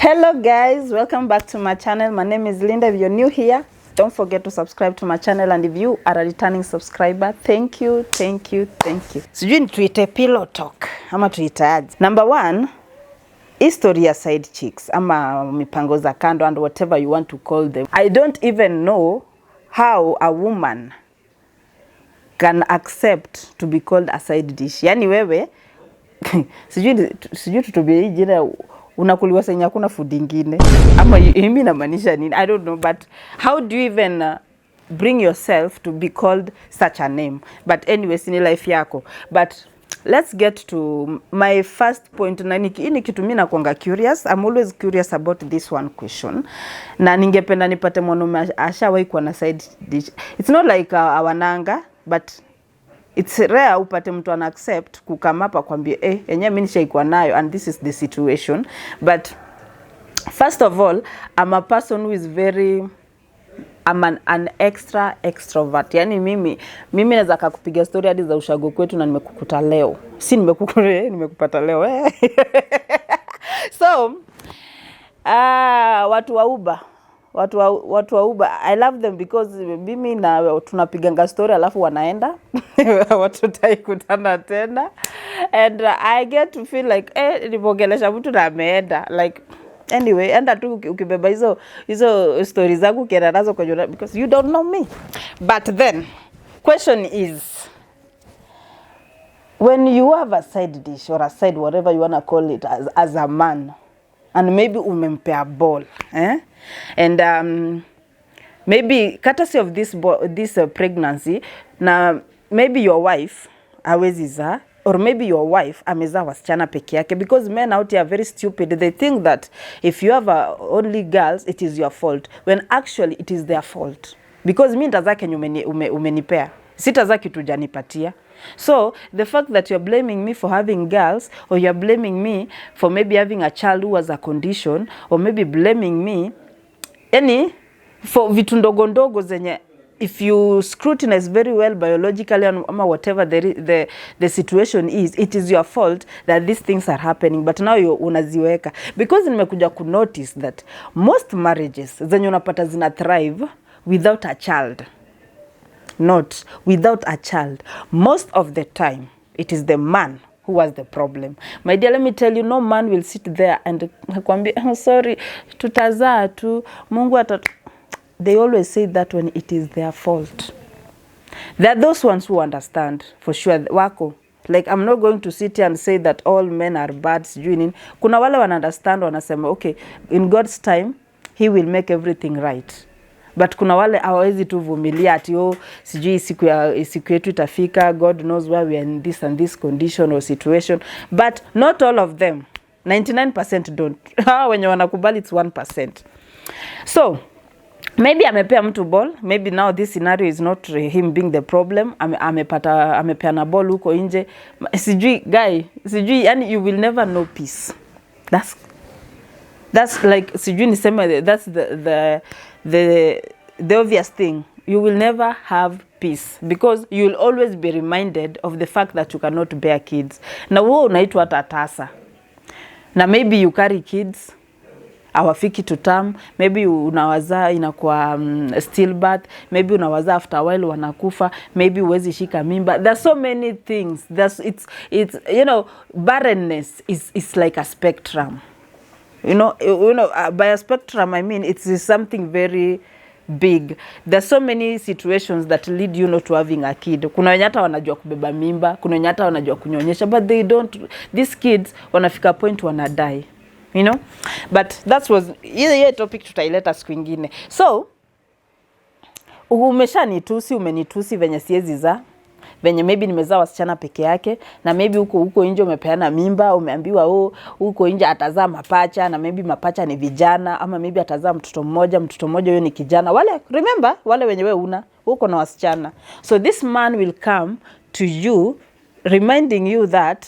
Hello guys, welcome back to my channel. My name is Linda. If you're new here, don't forget to subscribe to my channel, and if you are a returning subscriber, thank you. Sijui ni tuite pillow talk ama tuitaje. Number one, history ya side chicks ama mipango za kando and whatever you want to call them. I don't even know how a woman can accept to be called a side dish. Yani wewe sijui tutubie jina unakuliwa senya kuna food ingine ama mimi namaanisha nini, I don't know, but how do you even bring yourself to be called such a name? But anyways, ni life yako. But let's get to my first point. Na ni kitu mimi nakuanga curious. I'm always curious about this one question, na ningependa nipate mwanaume ashawahi kuwa na side dish. It's not like awananga, but it's rare upate mtu ana accept kukama hapa kwambie yenyewe mimi nishaikuwa nayo and this is the situation. But first of all, I'm a person who is very an extrovert. Yani mimi naweza kukupiga story hadi za ushago kwetu na nimekukuta leo. Si nimekupata leo. So watu wa Uber, I love them because mimi na tunapiganga story alafu wanaenda watu taikutana tena, and I get to feel like nipogelesha mtu na ameenda, like anyway, enda tu ukibeba hizo stories zangu kienda nazo kwa jona, because you don't know me. But then question is, when you have a side dish or a side whatever you want to call it as a man, and maybe umempea ball, and maybe courtesy of this pregnancy, na maybe your wife hawezi zaa, or maybe your wife amezaa wasichana peke yake, because men out here are very stupid. They think that if you have only girls it is your fault, when actually it is their fault, because mimi ndazake umenipea sitazaki tujanipatia. So the fact that you're blaming me for having girls, or you're blaming me for maybe having a child who was a condition, or maybe blaming me for vitu ndogo ndogo zenye, if you scrutinize very well biologically or whatever the situation is, it is your fault that these things are happening. But now you unaziweka, because nimekuja ku notice that most marriages zenye unapata zina thrive without a child. Not without a child. Most of the time, it is the man who was the problem. My dear, let me tell you, no man will sit there and kwambia, sorry, tutazaa tu, Mungu atatu. They always say that when it is their fault. There are those ones who understand, for sure, wako. Like, I'm not going to sit here and say that all men are bad. Kuna wale wana understand, wanasema, okay, in God's time, he will make everything right. But kuna wale hawezi tu vumilia ati sijui siku yetu itafika, God knows why we are in this and this condition or situation. But not all of them. 99% don't. Wenye wanakubali it's 1%. So maybe amepea mtu ball, maybe now this scenario is not him being the problem. Amepea na ball huko nje. Sijui yani you will never know peace. That's like sijui niseme, that's the obvious thing. You will never have peace, because you will always be reminded of the fact that you cannot bear kids. Na wewe unaitwa tatasa, na maybe you carry kids hawafiki to term, maybe unawazaa inakuwa stillbirth, maybe unawazaa after a while wanakufa, maybe huwezi shika mimba. There's so many things. It's barrenness is like a spectrum. By a spectrum, I mean it's something very big. There's so many situations that lead you not to having a kid. Kuna wenye hata wanajua kubeba mimba, kuna wenye hata wanajua kunyonyesha, but they don't. These kids wanafika point wana die, But that was ile topic tutaileta siku nyingine. So umenitusi venye siezi za, venye maybe nimezaa wasichana peke yake, na maybe huko nje umepeana mimba, umeambiwa huko nje atazaa mapacha, na maybe mapacha ni vijana, ama maybe atazaa mtoto mmoja huyo ni kijana. Remember wale wenye wewe huko na wasichana. So this man will come to you reminding you that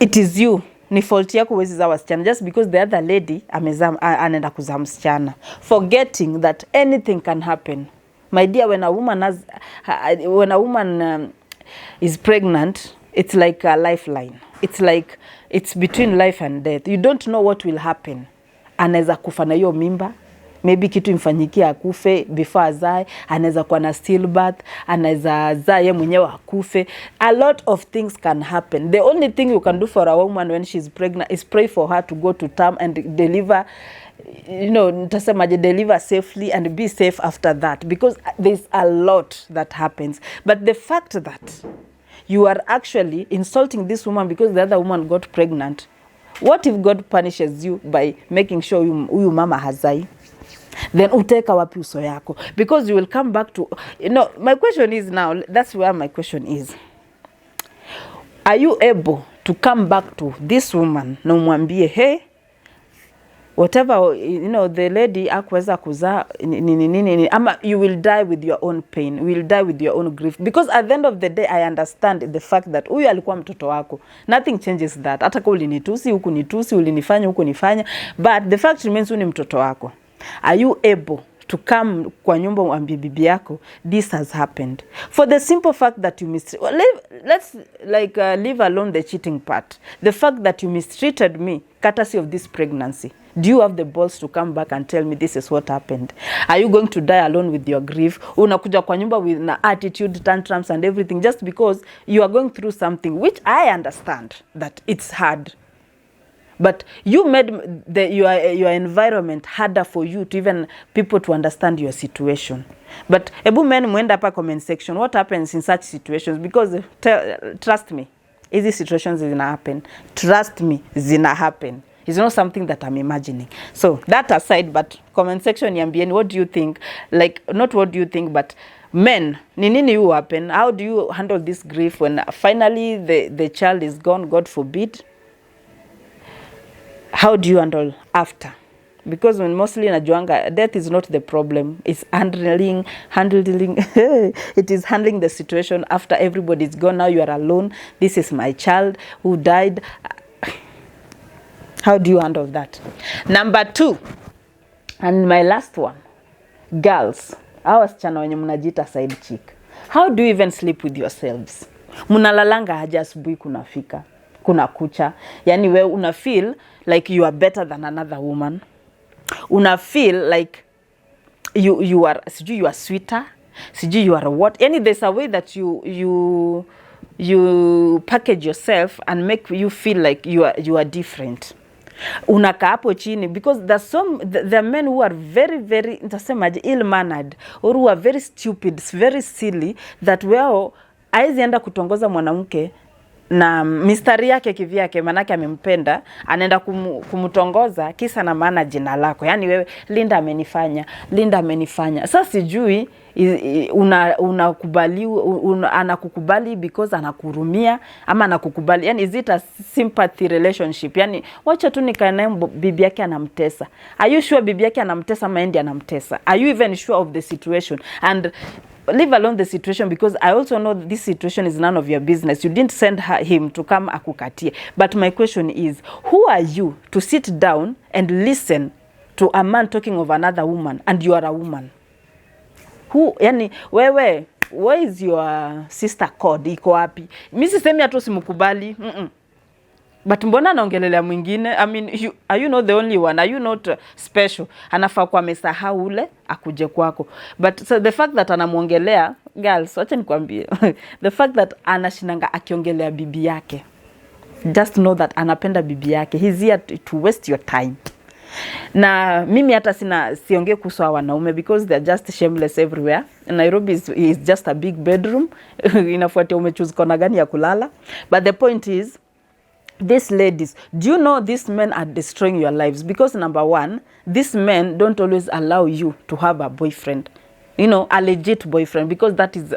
it is you, ni fault yako huwezi zaa wasichana, just because the other lady anaenda kuzaa msichana, forgetting that anything can happen. My dear, when a woman is pregnant, it's like a lifeline. it's like it's between life and death. You don't know what will happen. Anaweza kufa na hiyo mimba, maybe kitu imfanyikie akufe before azae, anaweza kuwa na stillbirth, anaweza zaa yeye mwenyewe akufe. A lot of things can happen. The only thing you can do for a woman when she's pregnant is pray for her to go to term and deliver, nitasemaje, deliver safely and be safe after that, because there's a lot that happens. But the fact that you are actually insulting this woman because the other woman got pregnant, what if God punishes you by making sure huyu mama hazai? Then uteka wapi uso yako? Because you will come back to, my question is now, that's where my question is. Are you able to come back to this woman na umwambie, hey, whatever, the lady akuweza kuzaa nini, ama you will die with your own pain, you will die with your own grief, because at the end of the day I understand the fact that huyu alikuwa mtoto wako. Nothing changes that. Hata kwa ulinitusi, huku nitusi, ulinifanya, huku nifanya, but the fact remains ni mtoto wako. Are you able to come kwa nyumba uambie bibi yako, this has happened, for the simple fact that you let's leave alone the cheating part, the fact that you mistreated me courtesy of this pregnancy. Do you have the balls to come back and tell me this is what happened? Are you going to die alone with your grief? Unakuja kwa nyumba with na attitude, tantrums and everything, just because you are going through something, which I understand that it's hard. But you made your environment harder for you to even people to understand your situation. But ebu men mwenda hapa comment section, what happens in such situations? Because trust me, easy situations zina happen. Trust me, zina happen. It's not something that I'm imagining. So that aside, but comment section niambieni, what do you think? Like, not what do you think, but men, ni nini you happen? How do you handle this grief when finally the child is gone, God forbid? How do you handle after? Because when mostly najuanga, death is not the problem. It's handling it is handling the situation after everybody's gone. Now you are alone. This is my child who died. How do you handle that? Number 2, and my last one, girls, hawa wasichana wenye mnajiita side chick, how do you even sleep with yourselves? Munalalanga haja asubuhi kunafika, kuna kucha, yani we una feel like you are better than another woman, una feel like you are sweeter, sijui you are what, yani there's a way that you package yourself and make you feel like you are different. Unaka hapo chini, because there are men who are very, very, nitasemaje, ill-mannered, or who are very stupid, very silly, that wao haizi enda kutongoza mwanamke na mistari yake kivyake, manake amempenda, anaenda kumutongoza kisa na maana jina lako. Yani wewe, Linda amenifanya. Sasa sijui anakukubali because anakurumia, ama anakukubali, yani is it a sympathy relationship? Yani wacha tu nikae naye, bibi yake anamtesa. Are you sure bibi yake anamtesa ama ndiye anamtesa? Are you even sure of the situation? And leave alone the situation, because I also know this situation is none of your business. You didn't send him to come akukatie. But my question is, who are you to sit down and listen to a man talking of another woman, and you are a woman? Who, yani, where is your sister code? Iko wapi? Mimi sisemi hata usimkubali. But mbona naongelelea mwingine? I mean, are you not the only one? Are you not special? Anafaa kwa mesahau ule akuje kwako. But so the fact that anamuongelea, girls, wacha nikwambie, the fact that anashinanga akiongelea bibi yake, just know that anapenda bibi yake. He's here to waste your time. Na mimi hata siongee kuhusu wanaume, because they're just shameless everywhere. Nairobi is just a big bedroom. Inafuatia umechoose kona gani ya kulala. But the point is, these ladies, do you know these men are destroying your lives? Because number 1, these men don't always allow you to have a boyfriend. A legit boyfriend, because that is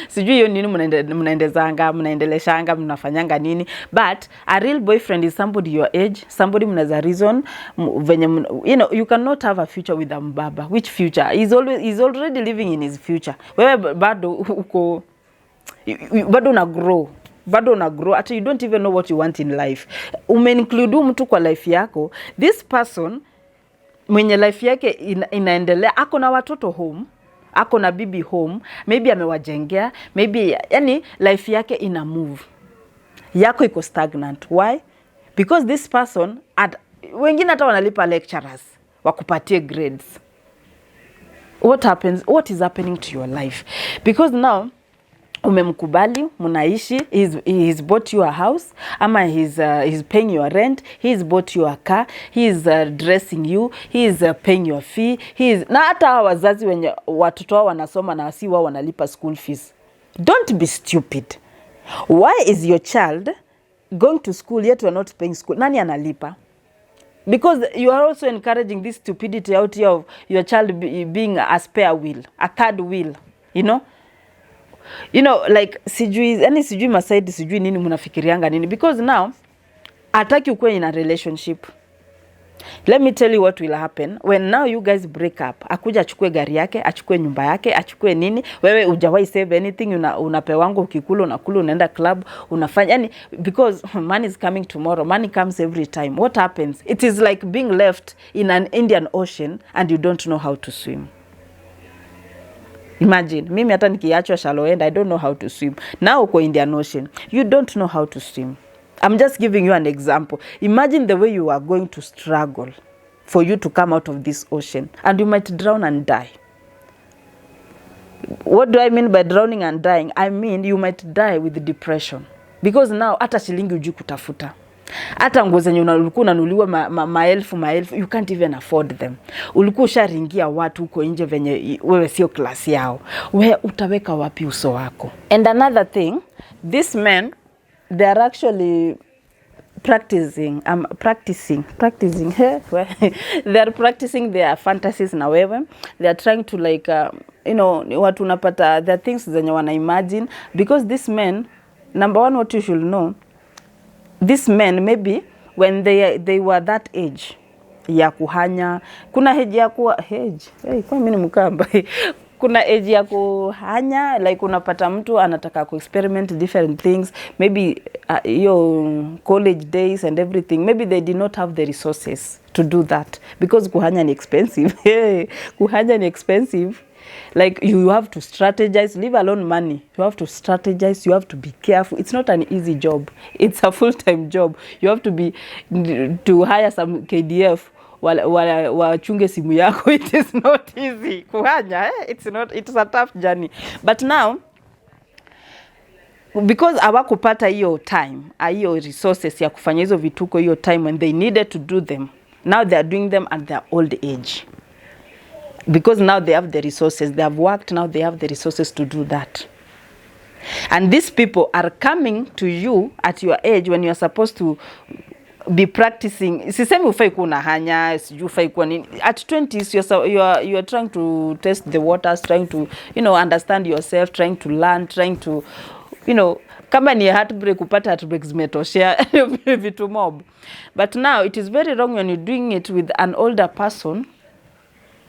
sijui hiyo nini mnaendeleshanga, mnafanyanga nini, but a real boyfriend is somebody your age, somebody mnaza reason venye, you cannot have a future with a mbaba. Which future? He's already living in his future. Wewe bado uko, bado una grow, ata you don't even know what you want in life. Umeinclude mtu kwa life yako. This person mwenye life yake inaendelea, ako na watoto home, ako na bibi home, maybe amewajengea, maybe yani life yake ina move. yako iko stagnant. Why? Because this person wengine hata wanalipa lecturers wakupatie grades. What is happening to your life? Because now umemkubali, mnaishi, he's bought you a house, ama he's paying your rent, he's bought you a car, he's dressing you, he's paying your fee, na hata wazazi wenye watoto wao wanasoma na si wao wanalipa school fees. Don't be stupid. Why is your child going to school yet you are not paying school? Nani analipa? Because you are also encouraging this stupidity out here of your child being a spare wheel, a third wheel, you know, like sijui masaidi sijui nini mnafikirianga nini, because now ataki ukue in a relationship. Let me tell you what will happen when now you guys break up. Akuja achukue gari yake, achukue nyumba yake, achukue nini, wewe hujawahi save anything, unapewango ukikula, unakula, unaenda club, unafanya yani, because money is coming tomorrow, money comes every time. What happens? It is like being left in an Indian Ocean and you don't know how to swim. Imagine, mimi hata nikiachwa shallow end, I don't know how to swim. Now uko Indian Ocean, you don't know how to swim. I'm just giving you an example. Imagine the way you are going to struggle for you to come out of this ocean, and you might drown and die. What do I mean by drowning and dying? I mean you might die with depression, because now hata shilingi hujui kutafuta. Hata nguo zenye ulikuwa unanuliwa maelfu, you can't even afford them. Ulikuwa usharingia watu huko nje venye wewe sio klasi yao. Wewe utaweka wapi uso wako? And another thing, these men, they are actually practicing they are practicing their fantasies na wewe. They are trying to like watu unapata the things zenye wana imagine, because these men, number one, what you should know, these men maybe when they were that age ya kuhanya, kuna age ya kwa mimi ni mkamba kuna age ya kuhanya, like unapata mtu anataka ku experiment different things, maybe your college days and everything, maybe they did not have the resources to do that, because kuhanya ni expensive. Kuhanya ni expensive. Like you have to strategize, leave alone money. You have to strategize, you have to be careful. It's not an easy job. It's a full-time job. You have to hire some KDF wachunge simu yako. It is not easy. Kuhanya, it's a tough journey. But now, because hawakupata hiyo time, hiyo resources ya kufanya hizo vituko hiyo time when they needed to do them, now they are doing them at their old age. Because now they have the resources, they have worked, now they have the resources to do that. And these people are coming to you at your age when you are supposed to be practicing. Sisemi ufai kuna hanya, siju ufai kwa nini. At 20s, you are trying to test the waters, trying to, understand yourself, trying to learn, trying to, kama ni heartbreak, upata heartbreak zimetoshea vitu mob. But now, it is very wrong when you're doing it with an older person.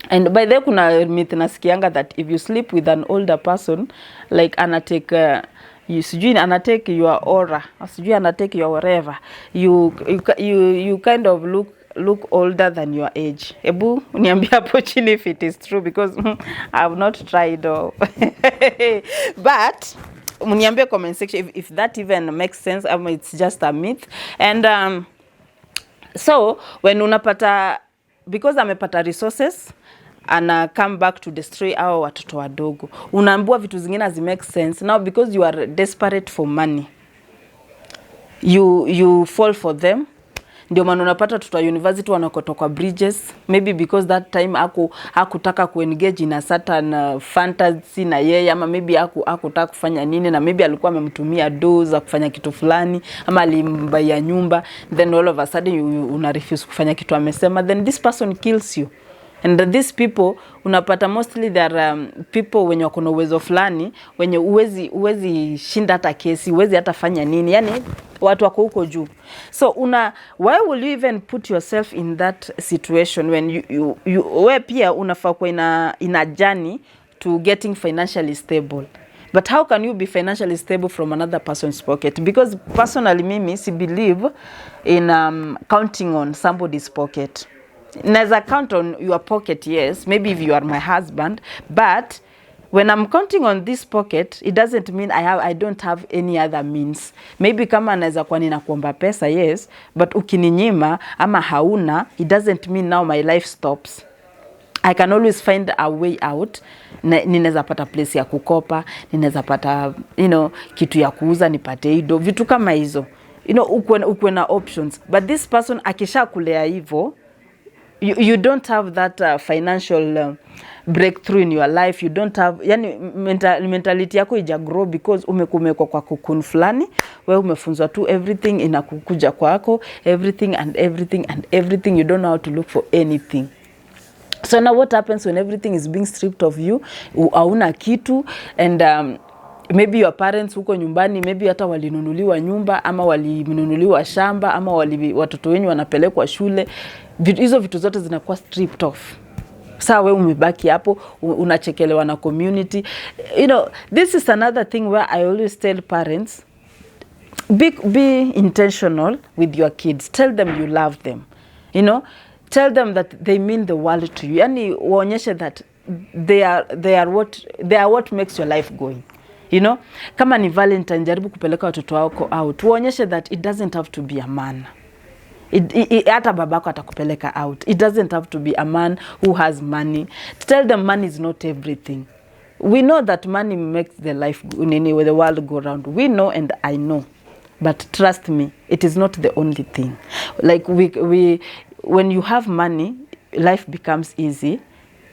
And by the way, kuna myth nasikianga that if you sleep with an older person, like anatake anatake your aura, sijui anatake your whatever, you kind of look older than your age. Ebu niambia hapo chini if it is true, because I have not tried though. But niambia comment section if that even makes sense. It's just a myth. And so when unapata, because amepata resources, ana come back to destroy our watoto wadogo, unaambua vitu zingine zi make sense. Now because you are desperate for money, you fall for them. Ndio maana unapata watoto wa university wanakotoka bridges, maybe because that time hakutaka kuengage in a certain fantasy na yeye, ama maybe hakutaka kufanya nini, na maybe alikuwa amemtumia doza kufanya kitu fulani, ama alimbaia nyumba, then all of a sudden una refuse kufanya kitu amesema, then this person kills you. And these people unapata mostly they are people wenye wako na uwezo fulani, wenye uwezi shinda hata kesi, uwezi hata fanya nini, yani watu wako huko juu. So why will you even put yourself in that situation when we pia unafaa kwa in a journey to getting financially stable? But how can you be financially stable from another person's pocket? Because personally mimi si believe in counting on somebody's pocket. Naeza count on your pocket, yes, maybe if you are my husband, but when I'm counting on this pocket, it doesn't mean I don't have any other means. Maybe kama naweza kuwa ninakuomba pesa, yes, but ukininyima ama hauna, it doesn't mean now my life stops. I can always find a way out. Ninaweza pata place ya kukopa, ninaweza pata, kitu ya kuuza nipate hido, vitu kama hizo. Ukwe na options. But this person akisha kulea hivyo, you don't have that financial breakthrough in your life. You don't have, yani mentality yako ija grow because umekumeko kwa kukun fulani, wewe umefunzwa tu everything inakukuja kwako, everything and everything and everything, you don't know how to look for anything. So now what happens when everything is being stripped of you, hauna kitu, and maybe your parents huko nyumbani, maybe hata walinunuliwa nyumba, ama walinunuliwa shamba, ama watoto wenyu wanapelekwa shule, hizo vitu zote zinakuwa stripped off. Saa wewe umebaki hapo, unachekelewa na community. This is another thing where I always tell parents, be intentional with your kids. Tell them you love them. Tell them that they mean the world to you. Yani waonyeshe that they are what makes your life going. Kama ni Valentine, jaribu kupeleka watoto wako out. Waonyeshe that it doesn't have to be a man. Hata babako atakupeleka out. It doesn't have to be a man who has money. Tell them money is not everything. We know that money makes the world go round. We know, and I know. But trust me, it is not the only thing. Like when you have money, life becomes easy.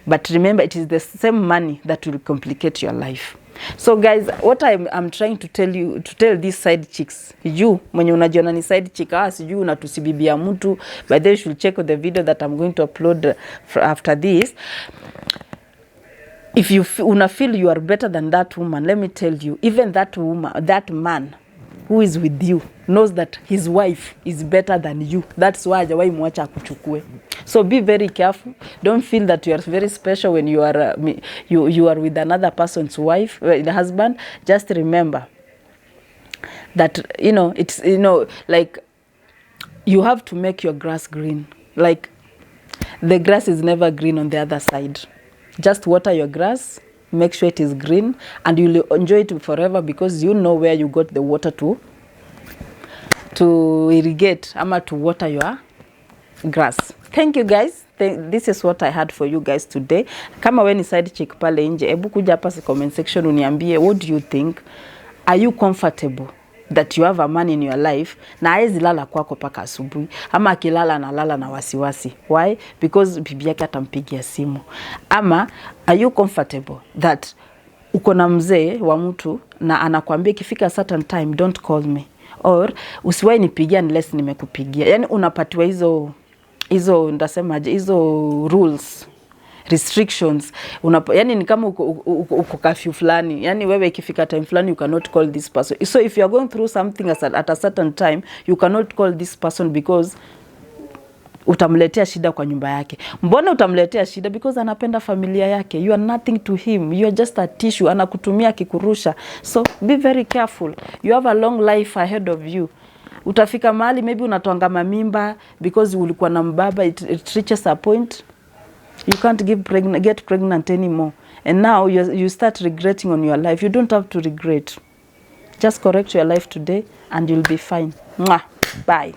But remember, it is the same money that will complicate your life. So guys, what I'm trying to tell these side chicks, you, mwenye unajiona ni side chick, sijui unatusibibia mtu, but they should check the video that I'm going to upload after this. If you feel you are better than that woman, let me tell you, even that woman, that man who is with you knows that his wife is better than you. That's why hajawahi mwacha akuchukue. So be very careful. Don't feel that you are very special when you are you are with another person's wife, the husband. Just remember that it's like you have to make your grass green. Like the grass is never green on the other side. Just water your grass. Make sure it is green, and you'll enjoy it forever because you know where you got the water to irrigate ama to water your grass. Thank you guys. This is what I had for you guys today. Kama we ni side chick pale nje, hebu kuja hapa si comment section uniambie, what do you think? Are you comfortable that you have a man in your life na hawezi lala kwako paka asubuhi, ama akilala analala na wasiwasi? Why? Because bibi yake atampigia simu. Ama are you comfortable that uko na mzee wa mtu na anakuambia ikifika certain time don't call me, or usiwahi nipigia unless nimekupigia? Yani unapatiwa hizo ndasemaje, hizo rules, restrictions. Yani ni kama uko curfew fulani. Yani wewe ikifika time fulani you cannot call this person. So if you are going through something at a certain time, you cannot call this person because utamletea shida kwa nyumba yake. Mbona utamletea shida? Because anapenda familia yake. You are nothing to him. You are just a tissue. Anakutumia kikurusha. So be very careful. You have a long life ahead of you. Utafika mahali maybe unatoanga mamimba because ulikuwa na mbaba. It reaches a point you can't get pregnant anymore, and now you start regretting on your life. You don't have to regret. Just correct your life today and you'll be fine. Mwah. Bye.